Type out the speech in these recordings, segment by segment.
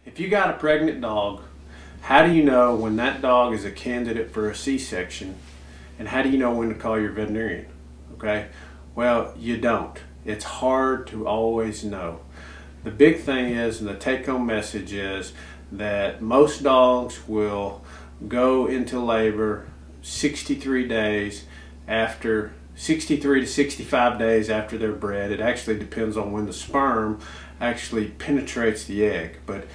If you got a pregnant dog, how do you know when that dog is a candidate for a C-section, and how do you know when to call your veterinarian? Okay, well, you don't. It's hard to always know. The big thing is, and the take-home message is, that most dogs will go into labor 63 days after 63 to 65 days after they're bred. It actually depends on when the sperm actually penetrates the egg, but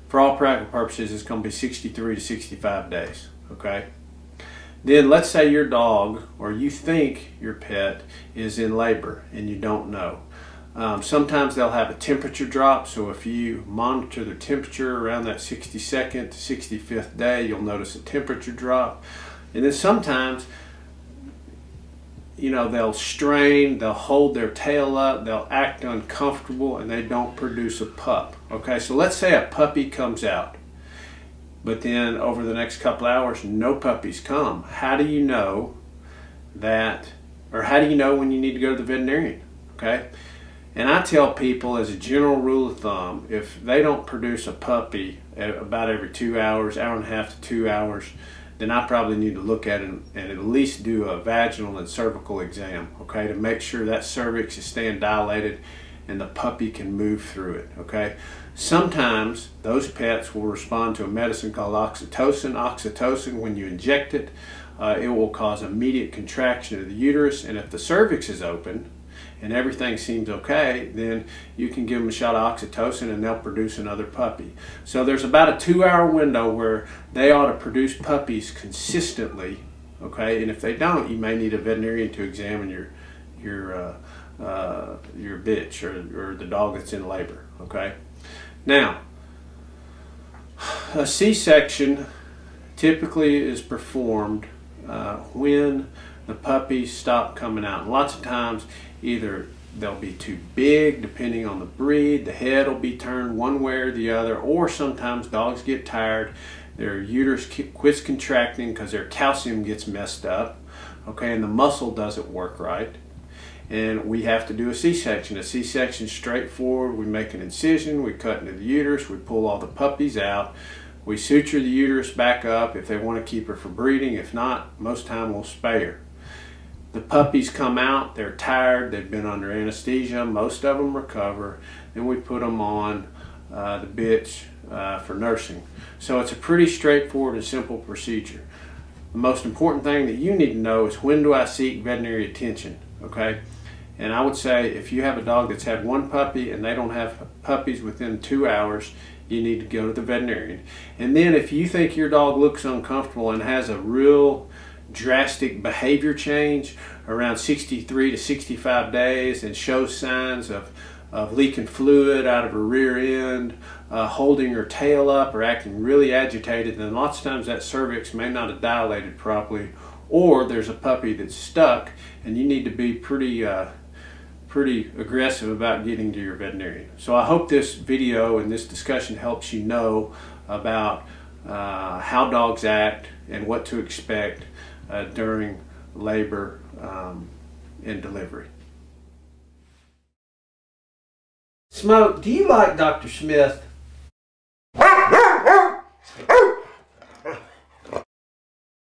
for all practical purposes it's going to be 63 to 65 days. Okay, then let's say your dog, or you think your pet, is in labor and you don't know. Sometimes they'll have a temperature drop, so if you monitor the temperature around that 62nd to 65th day, you'll notice a temperature drop. And then sometimes, you know, they'll strain, they'll hold their tail up, they'll act uncomfortable, and they don't produce a pup. Okay, so let's say a puppy comes out, but then over the next couple hours, no puppies come. How do you know that, or how do you know when you need to go to the veterinarian? Okay, and I tell people, as a general rule of thumb, if they don't produce a puppy about every 2 hours, hour and a half to 2 hours, then I probably need to look at it and at least do a vaginal and cervical exam, okay, to make sure that cervix is staying dilated and the puppy can move through it, okay. Sometimes those pets will respond to a medicine called oxytocin. Oxytocin, when you inject it, it will cause immediate contraction of the uterus, and if the cervix is open and everything seems okay, then you can give them a shot of oxytocin and they'll produce another puppy. So there's about a 2-hour window where they ought to produce puppies consistently, okay, and if they don't, you may need a veterinarian to examine your bitch or the dog that's in labor, okay. Now, a C-section typically is performed when the puppies stop coming out. And lots of times, either they'll be too big, depending on the breed, the head will be turned one way or the other, or sometimes dogs get tired, their uterus quits contracting because their calcium gets messed up, okay, and the muscle doesn't work right, and we have to do a C-section. A C-section is straightforward. We make an incision, we cut into the uterus, we pull all the puppies out, we suture the uterus back up if they want to keep her for breeding. If not, most time we'll spay her. The puppies come out, they're tired, they've been under anesthesia, most of them recover, and we put them on the bitch for nursing. So it's a pretty straightforward and simple procedure. The most important thing that you need to know is, when do I seek veterinary attention, okay? And I would say, if you have a dog that's had one puppy and they don't have puppies within 2 hours, you need to go to the veterinarian. And then if you think your dog looks uncomfortable and has a real drastic behavior change around 63 to 65 days and shows signs of leaking fluid out of her rear end, holding her tail up, or acting really agitated, then lots of times that cervix may not have dilated properly, or there's a puppy that's stuck and you need to be pretty aggressive about getting to your veterinarian. So I hope this video and this discussion helps you know about how dogs act and what to expect during labor and delivery. Smoke, do you like Dr. Smith?